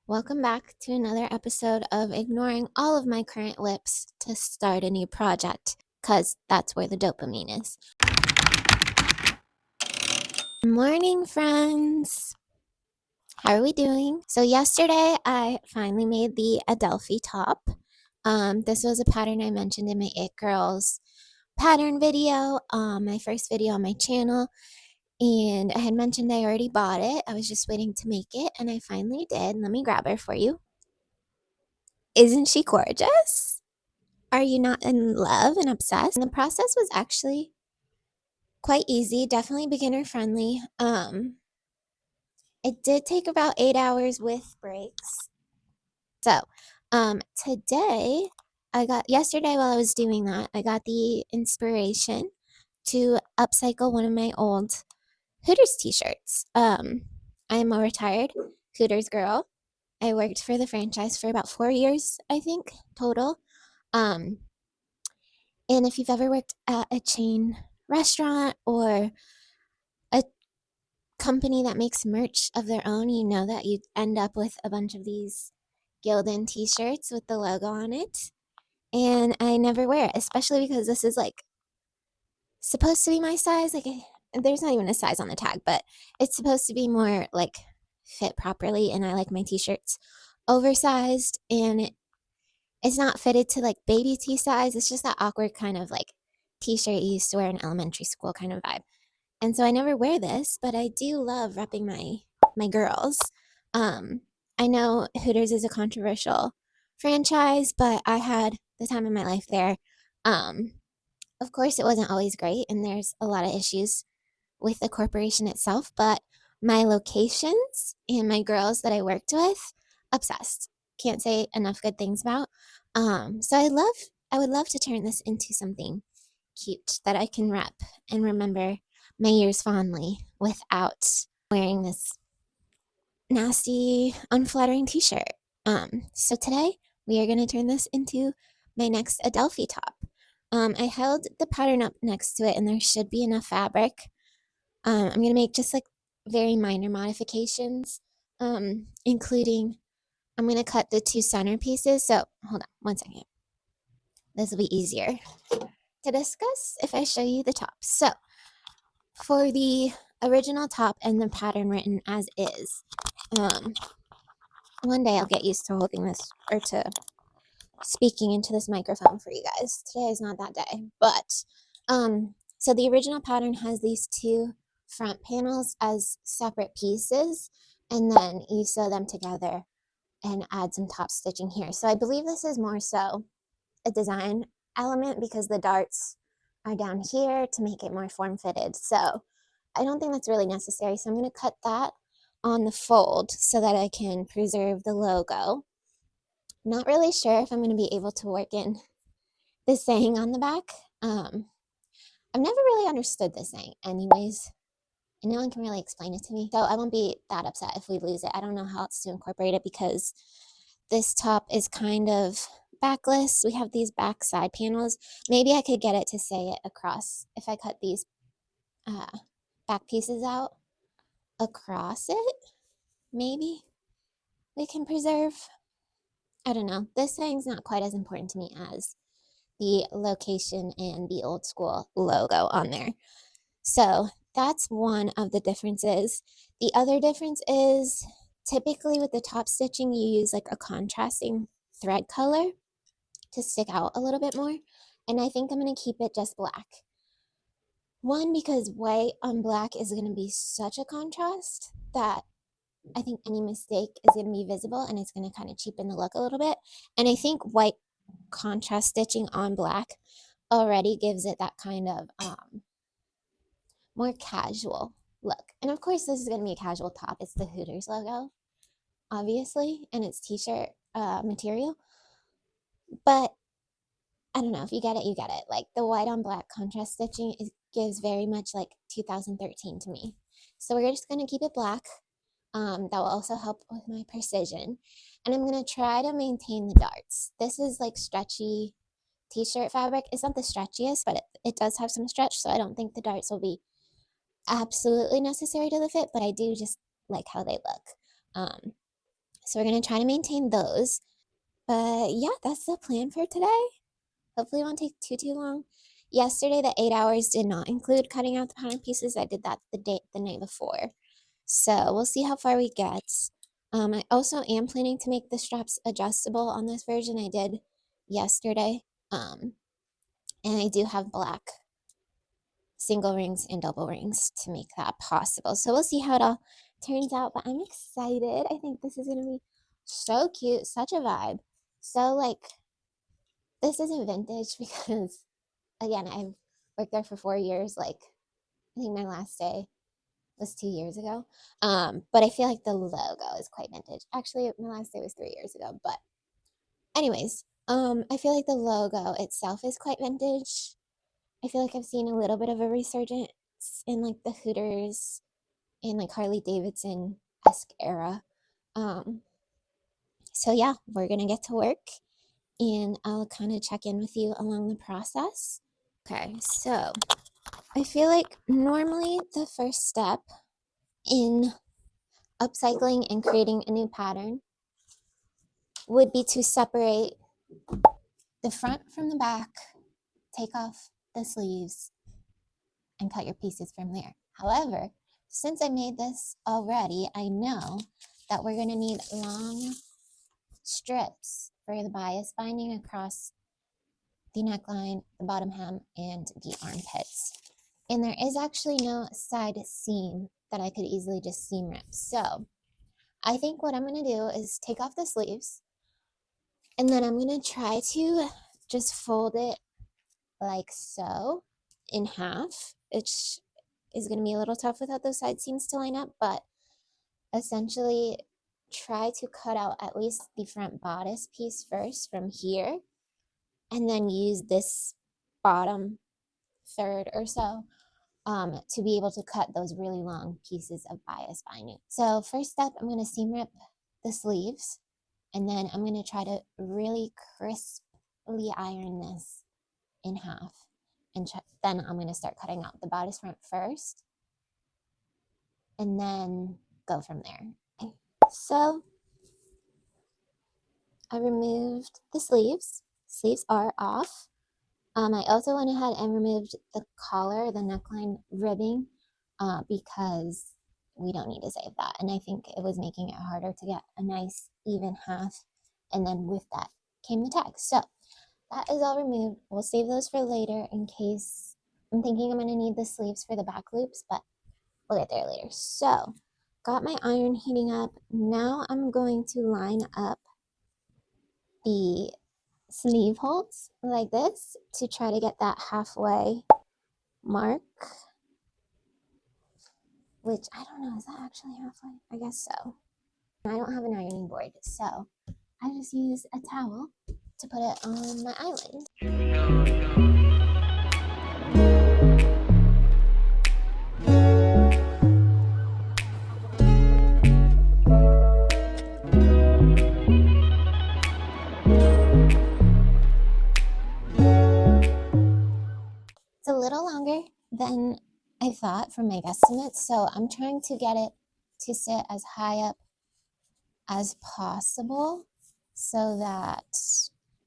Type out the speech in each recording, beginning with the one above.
Welcome back to another episode of ignoring all of my current lips to start a new project, because that's where the dopamine is. Morning, friends. How are we doing? So yesterday I finally made the Adelphi top. This was a pattern I mentioned in my It Girls pattern video, my first video on my channel. And I had mentioned I already bought it. I was just waiting to make it, and I finally did. Let me grab her for you. Isn't she gorgeous? Are you not in love and obsessed? And the process was actually quite easy, definitely beginner friendly. It did take about 8 hours with breaks. So, today yesterday while I was doing that, I got the inspiration to upcycle one of my old Hooters t-shirts. I am a retired Hooters girl. I worked for the franchise for about 4 years, I think, total. Um, And if you've ever worked at a chain restaurant or a company that makes merch of their own, you know that you end up with a bunch of these Gildan t-shirts with the logo on it. And I never wear it, especially because this is like supposed to be my size. There's not even a size on the tag, but it's supposed to be more like fit properly. And I like my t-shirts oversized, and it's not fitted to like baby T size. It's just that awkward kind of like t-shirt you used to wear in elementary school kind of vibe. And so I never wear this, but I do love repping my girls. Um, I know Hooters is a controversial franchise, but I had the time of my life there. Um, of course, it wasn't always great, and there's a lot of issues with the corporation itself, but my locations and my girls that I worked with, obsessed. Can't say enough good things about. So I would love to turn this into something cute that I can rep and remember my years fondly without wearing this nasty, unflattering t-shirt. So today we are going to turn this into my next Adelphi top. I held the pattern up next to it, and there should be enough fabric. I'm going to make just like very minor modifications, including I'm going to cut the two center pieces. So hold on one second. This will be easier to discuss if I show you the top. So for the original top and the pattern written as is, one day I'll get used to holding this or to speaking into this microphone for you guys. Today is not that day, but so the original pattern has these two front panels as separate pieces, and then you sew them together and add some top stitching here. So I believe this is more so a design element because the darts are down here to make it more form-fitted. So I don't think that's really necessary. So I'm going to cut that on the fold so that I can preserve the logo. Not really sure if I'm going to be able to work in the saying on the back. I've never really understood this saying anyways, and no one can really explain it to me. So I won't be that upset if we lose it. I don't know how else to incorporate it because this top is kind of backless. We have these back side panels. Maybe I could get it to say it across if I cut these back pieces out across it. Maybe we can preserve. I don't know. This saying's not quite as important to me as the location and the old school logo on there. So that's one of the differences. The other difference is typically with the top stitching, you use like a contrasting thread color to stick out a little bit more. And I think I'm going to keep it just black. One, because white on black is going to be such a contrast that I think any mistake is going to be visible, and it's going to kind of cheapen the look a little bit. And I think white contrast stitching on black already gives it that kind of more casual look. And of course, this is going to be a casual top. It's the Hooters logo, obviously, and it's t-shirt material. But I don't know, if you get it, you get it. Like the white on black contrast stitching gives very much like 2013 to me. So we're just going to keep it black. That will also help with my precision. And I'm going to try to maintain the darts. This is like stretchy t-shirt fabric. It's not the stretchiest, but it does have some stretch. So I don't think the darts will be absolutely necessary to the fit, but I do just like how they look. So we're going to try to maintain those. But yeah, that's the plan for today. Hopefully it won't take too long. Yesterday, the 8 hours did not include cutting out the pattern pieces. I did that the night before. So we'll see how far we get. I also am planning to make the straps adjustable on this version. I did yesterday. And I do have black single rings and double rings to make that possible. So we'll see how it all turns out, but I'm excited. I think this is going to be so cute, such a vibe. So like, this isn't vintage because again, I've worked there for 4 years. Like, I think my last day was 2 years ago. But I feel like the logo is quite vintage. Actually, my last day was 3 years ago. But anyways, I feel like the logo itself is quite vintage. I feel like I've seen a little bit of a resurgence in like the Hooters and like Harley Davidson-esque era. Um, so yeah, we're gonna get to work and I'll kind of check in with you along the process. Okay, so I feel like normally the first step in upcycling and creating a new pattern would be to separate the front from the back, take off the sleeves, and cut your pieces from there. However, since I made this already, I know that we're going to need long strips for the bias binding across the neckline, the bottom hem, and the armpits. And there is actually no side seam that I could easily just seam rip. So I think what I'm going to do is take off the sleeves and then I'm going to try to just fold it like so in half. It's going to be a little tough without those side seams to line up, but essentially try to cut out at least the front bodice piece first from here and then use this bottom third or so to be able to cut those really long pieces of bias binding. So first step, I'm going to seam rip the sleeves and then I'm going to try to really crisply iron this in half. And then I'm going to start cutting out the bodice front first and then go from there. Okay. So I removed the sleeves. Sleeves are off. I also went ahead and removed the collar, the neckline ribbing, because we don't need to save that. And I think it was making it harder to get a nice even half. And then with that came the tag. So that is all removed. We'll save those for later in case I'm thinking I'm going to need the sleeves for the back loops, but we'll get there later. So got my iron heating up. Now I'm going to line up the sleeve holes like this to try to get that halfway mark, which I don't know, is that actually halfway? I guess so. I don't have an ironing board, so I just use a towel to put it on my island. It's a little longer than I thought from my guesstimates, so I'm trying to get it to sit as high up as possible so that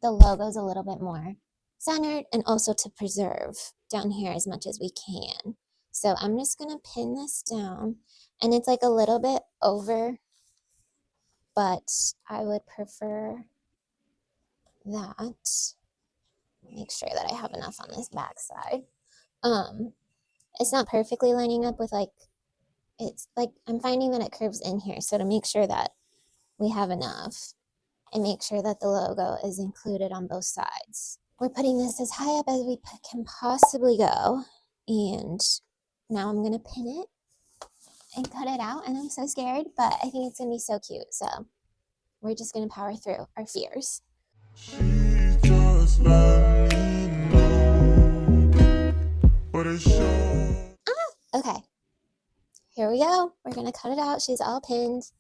the logo's a little bit more centered and also to preserve down here as much as we can. So I'm just going to pin this down and it's like a little bit over, but I would prefer that. Make sure that I have enough on this back side. It's not perfectly lining up with it's like I'm finding that it curves in here. So to make sure that we have enough and make sure that the logo is included on both sides. We're putting this as high up as we can possibly go. And now I'm going to pin it and cut it out. And I'm so scared, but I think it's going to be so cute. So we're just going to power through our fears. She just let me know, but it's sure. Okay. Here we go. We're going to cut it out. She's all pinned.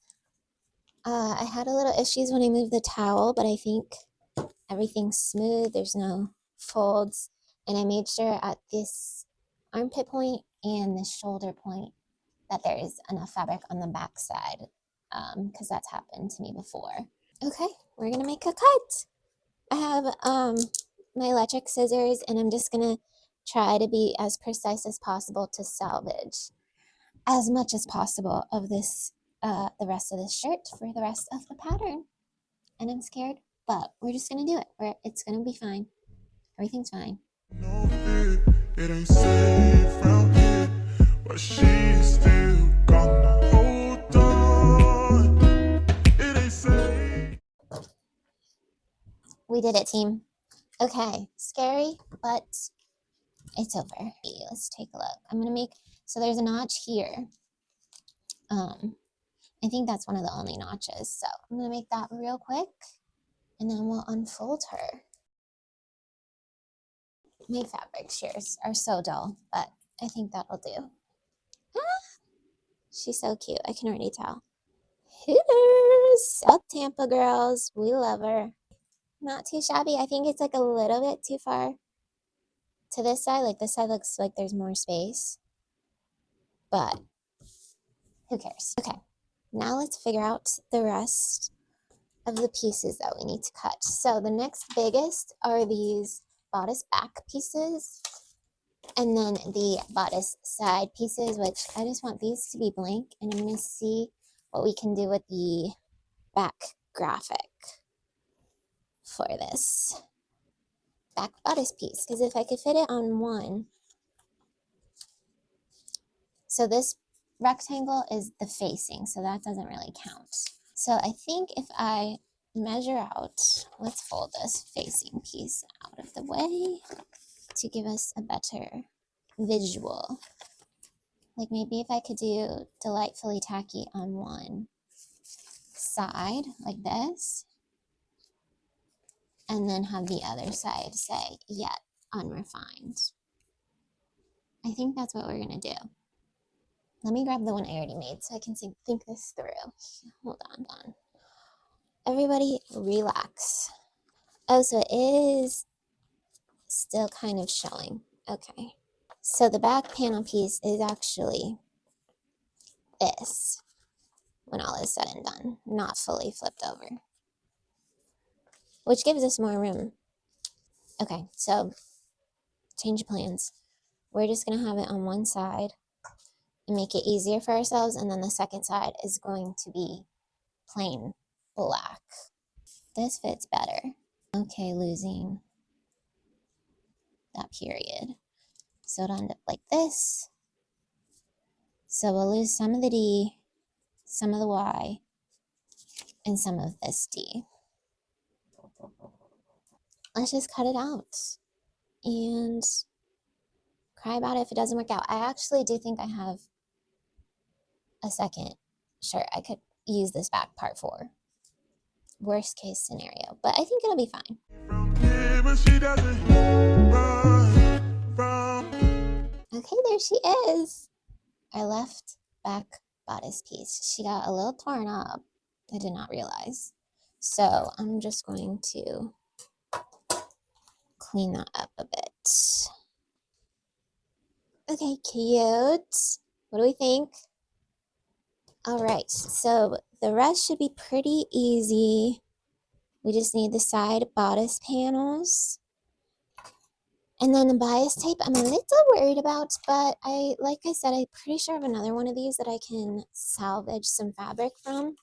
I had a little issues when I moved the towel, but I think everything's smooth. There's no folds. And I made sure at this armpit point and the shoulder point that there is enough fabric on the back side because that's happened to me before. Okay, we're gonna make a cut. I have my electric scissors, and I'm just gonna try to be as precise as possible to salvage as much as possible of this, the rest of this shirt for the rest of the pattern. And I'm scared, but we're just gonna do it. It's gonna be fine. Everything's fine. No fear, it ain't safe out here, but she's still gonna hold on. It ain't safe. We did it, team. Okay, scary, but it's over. Let's take a look. I'm gonna make, so there's a notch here. I think that's one of the only notches. So I'm gonna make that real quick, and then we'll unfold her. My fabric shears are so dull, but I think that'll do. Ah, she's so cute. I can already tell. Hooters! South Tampa girls. We love her. Not too shabby. I think it's like a little bit too far to this side. Like this side looks like there's more space. But who cares? Okay. Now let's figure out the rest of the pieces that we need to cut. So the next biggest are these bodice back pieces, and then the bodice side pieces, which I just want these to be blank, and I'm going to see what we can do with the back graphic for this back bodice piece, because if I could fit it on one, so this rectangle is the facing, so that doesn't really count. So I think if I measure out, let's fold this facing piece out of the way to give us a better visual. Like maybe if I could do delightfully tacky on one side like this, and then have the other side say yet unrefined. I think that's what we're gonna do. Let me grab the one I already made so I can think this through. Hold on. Everybody relax. Oh, so it is still kind of showing. Okay. So the back panel piece is actually this, when all is said and done, not fully flipped over, which gives us more room. Okay, so change of plans. We're just gonna have it on one side and make it easier for ourselves, and then the second side is going to be plain black. This fits better. Okay, losing that period. So it'll end up like this. So we'll lose some of the D, some of the Y, and some of this D. Let's just cut it out and cry about it if it doesn't work out. I actually do think I have a second shirt I could use this back part for. Worst case scenario, but I think it'll be fine. Okay, there she is. Our left back bodice piece. She got a little torn up. I did not realize. So I'm just going to clean that up a bit. Okay, cute. What do we think? All right, so the rest should be pretty easy. We just need the side bodice panels. And then the bias tape, I'm a little worried about, but like I said, I'm pretty sure I have another one of these that I can salvage some fabric from.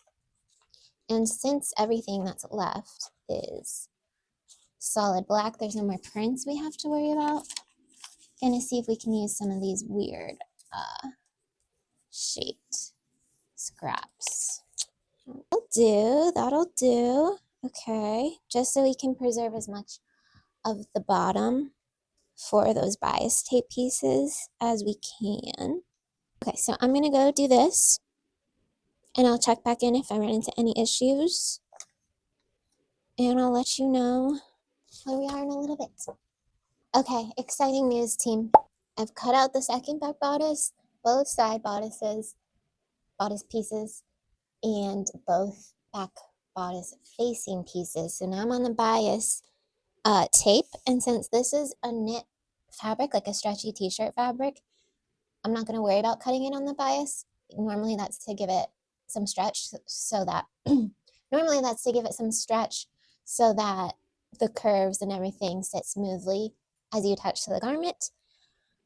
And since everything that's left is solid black, there's no more prints we have to worry about. Gonna see if we can use some of these weird shaped scraps. That'll do. Okay, just so we can preserve as much of the bottom for those bias tape pieces as we can. Okay, so I'm gonna go do this, and I'll check back in if I run into any issues, and I'll let you know where we are in a little bit. Okay, exciting news, team. I've cut out the second back bodice, both side bodice pieces, and both back bodice facing pieces. So now I'm on the bias tape, and since this is a knit fabric, like a stretchy t-shirt fabric, I'm not going to worry about cutting it on the bias. Normally that's to give it some stretch so that normally that's to give it some stretch so that the curves and everything sit smoothly as you attach to the garment.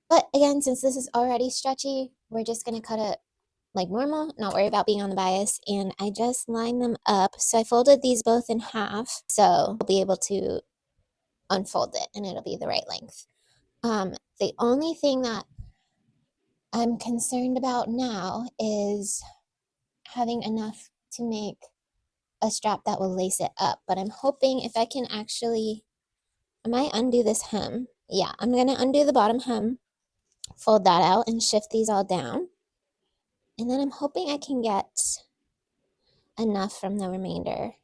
But again, since this is already stretchy, we're just going to cut it like normal, not worry about being on the bias. And I just lined them up. So I folded these both in half. So I'll be able to unfold it and it'll be the right length. The only thing that I'm concerned about now is having enough to make a strap that will lace it up. But I'm hoping if I can actually, I might undo this hem. Yeah, I'm going to undo the bottom hem, fold that out, and shift these all down. And then I'm hoping I can get enough from the remainder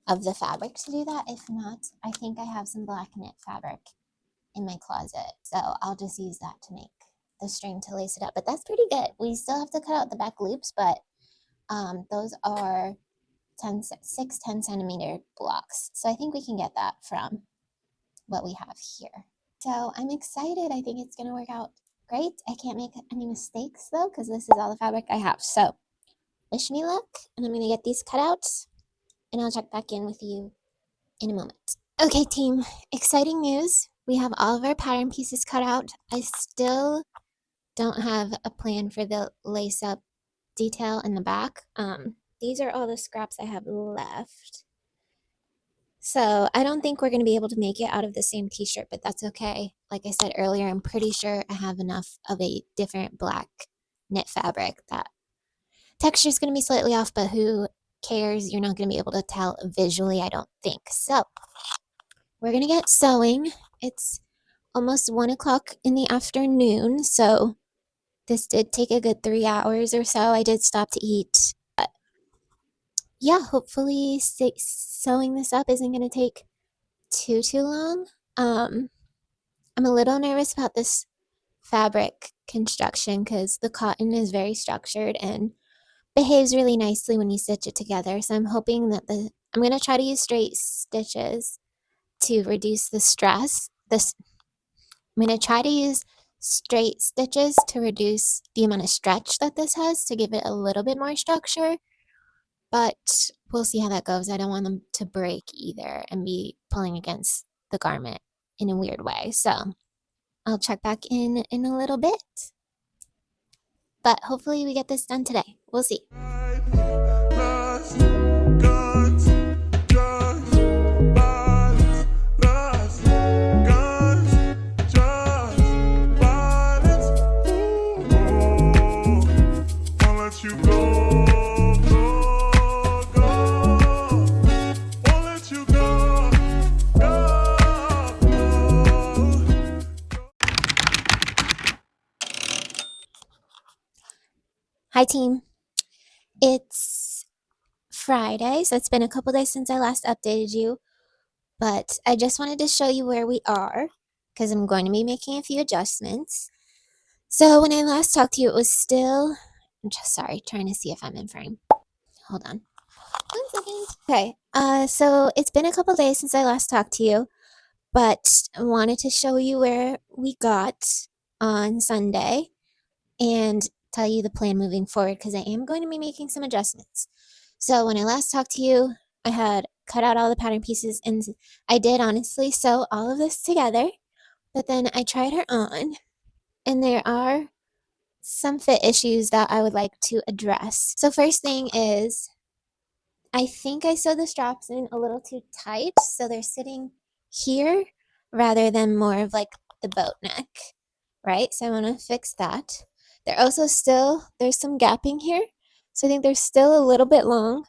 of the fabric to do that. If not, I think I have some black knit fabric in my closet. So I'll just use that to make the string to lace it up. But that's pretty good. We still have to cut out the back loops, but those are 10 centimeter blocks. So I think we can get that from what we have here. So I'm excited. I think it's going to work out great. I can't make any mistakes though, because this is all the fabric I have. So wish me luck, and I'm going to get these cut out, and I'll check back in with you in a moment. Okay, team, exciting news. We have all of our pattern pieces cut out. I still don't have a plan for the lace up detail in the back. These are all the scraps I have left. So I don't think we're going to be able to make it out of the same t-shirt, but that's okay. Like I said earlier, I'm pretty sure I have enough of a different black knit fabric that texture is going to be slightly off, but who cares? You're not going to be able to tell visually, I don't think. So we're going to get sewing. It's almost 1 o'clock in the afternoon, so this did take a good 3 hours or so. I did stop to eat. But yeah, hopefully sewing this up isn't going to take too long. I'm a little nervous about this fabric construction because the cotton is very structured and behaves really nicely when you stitch it together. So I'm hoping that I'm going to try to use straight stitches to reduce the stress. I'm going to try to use straight stitches to reduce the amount of stretch that this has to give it a little bit more structure. But we'll see how that goes. I don't want them to break either and be pulling against the garment in a weird way. So I'll check back in a little bit. But hopefully we get this done today. We'll see. Hi team, it's Friday, so it's been a couple days since I last updated you, but I just wanted to show you where we are because I'm going to be making a few adjustments. So when I last talked to you, it was still, trying to see if I'm in frame. Hold on. 1 second. Okay, so it's been a couple days since I last talked to you, but I wanted to show you where we got on Sunday and tell you the plan moving forward because I am going to be making some adjustments. So when I last talked to you, I had cut out all the pattern pieces and I did honestly sew all of this together, but then I tried her on and there are some fit issues that I would like to address. So first thing is, I think I sewed the straps in a little too tight, so they're sitting here rather than more of like the boat neck, right? So I want to fix that. They're also there's some gapping here, so I think they're still a little bit long,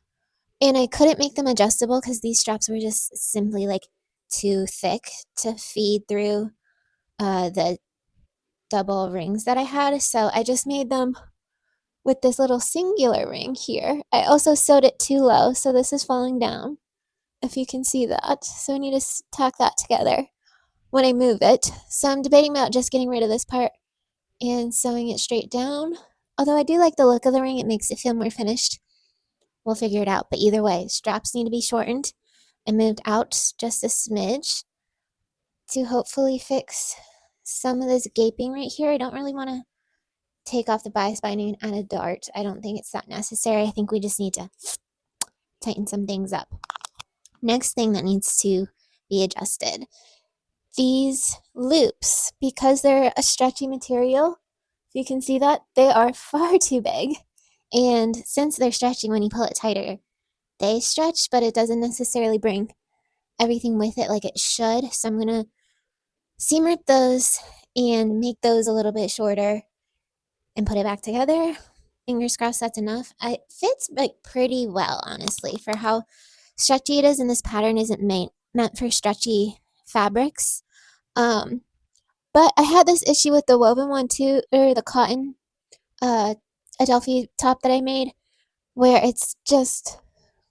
and I couldn't make them adjustable because these straps were just simply like too thick to feed through the double rings that I had, so I just made them with this little singular ring here. I also sewed it too low, so this is falling down, if you can see that. So I need to tack that together when I move it. So I'm debating about just getting rid of this part and sewing it straight down. Although I do like the look of the ring, it makes it feel more finished. We'll figure it out, but either way, straps need to be shortened. I moved out just a smidge to hopefully fix some of this gaping right here. I don't really want to take off the bias binding and add a dart. I don't think it's that necessary. I think we just need to tighten some things up. Next thing that needs to be adjusted. These loops, because they're a stretchy material, if you can see that, they are far too big. And since they're stretching, when you pull it tighter, they stretch, but it doesn't necessarily bring everything with it like it should. So I'm going to seam rip those and make those a little bit shorter and put it back together. Fingers crossed that's enough. It fits like pretty well, honestly, for how stretchy it is, and this pattern isn't meant for stretchy fabrics. But I had this issue with the woven one too, or the cotton Adelphi top that I made, where it's just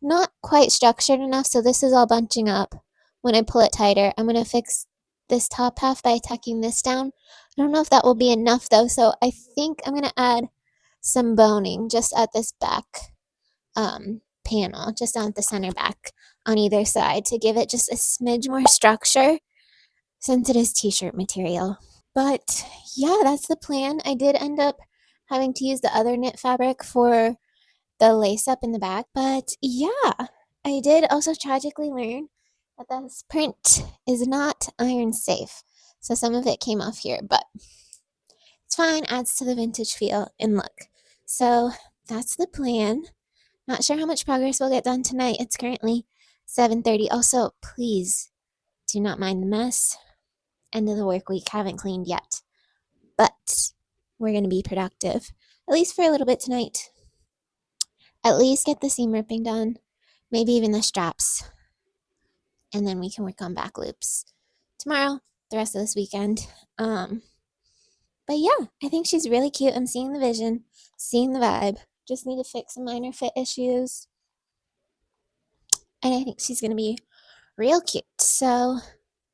not quite structured enough, so this is all bunching up when I pull it tighter. I'm going to fix this top half by tacking this down. I don't know if that will be enough though, so I think I'm going to add some boning just at this back panel, just on the center back on either side to give it just a smidge more structure since it is t-shirt material. But yeah, that's the plan. I did end up having to use the other knit fabric for the lace up in the back, but yeah, I did also tragically learn that this print is not iron safe. So some of it came off here, but it's fine, adds to the vintage feel and look. So that's the plan. Not sure how much progress we'll get done tonight. It's currently 7:30. Also, please do not mind the mess. End of the work week, haven't cleaned yet. But we're going to be productive, at least for a little bit tonight. At least get the seam ripping done, maybe even the straps, and then we can work on back loops tomorrow, the rest of this weekend. But yeah, I think she's really cute. I'm seeing the vision, seeing the vibe. Just need to fix some minor fit issues, and I think she's going to be real cute. So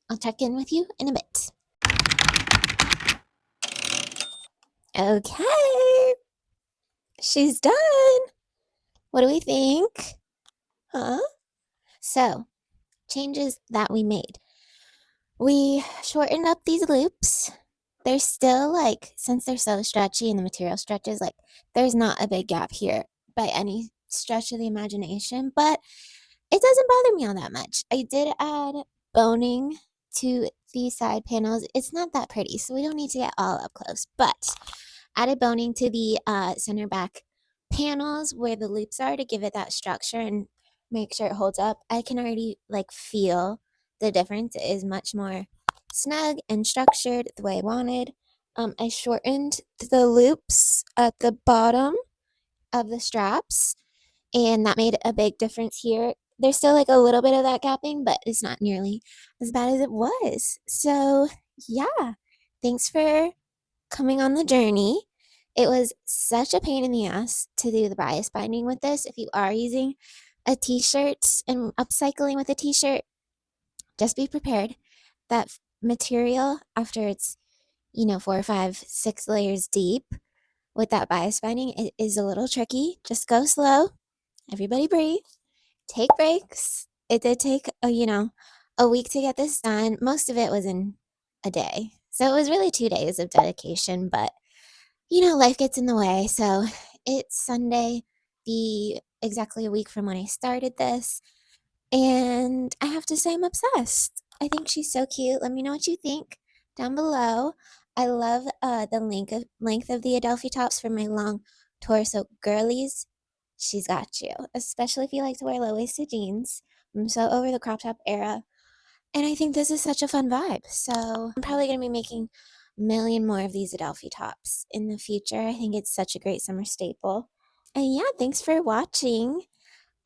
I'll check in with you in a bit. Okay, she's done. What do we think? Huh? So, changes that we made. We shortened up these loops. They're still like, since they're so stretchy and the material stretches, like there's not a big gap here by any stretch of the imagination, but it doesn't bother me all that much. I did add boning to the side panels. It's not that pretty, so we don't need to get all up close, but added boning to the center back panels where the loops are to give it that structure and make sure it holds up. I can already like feel the difference. It is much more snug and structured the way I wanted. I shortened the loops at the bottom of the straps, and that made a big difference here. There's still like a little bit of that gapping, but it's not nearly as bad as it was. So yeah, thanks for coming on the journey. It was such a pain in the ass to do the bias binding with this. If you are using a t-shirt and upcycling with a t-shirt, just be prepared. That material, after it's, 4, 5, 6 layers deep with that bias binding, it is a little tricky. Just go slow. Everybody breathe. Take breaks. It did take a week to get this done. Most of it was in a day. So it was really 2 days of dedication, but life gets in the way. So it's Sunday, exactly a week from when I started this. And I have to say, I'm obsessed. I think she's so cute. Let me know what you think down below. I love the length of the Adelphi tops for my long torso girlies. She's got you, especially if you like to wear low-waisted jeans. I'm so over the crop top era. And I think this is such a fun vibe. So I'm probably going to be making a million more of these Adelphi tops in the future. I think it's such a great summer staple. And yeah, thanks for watching.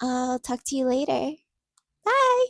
I'll talk to you later. Bye!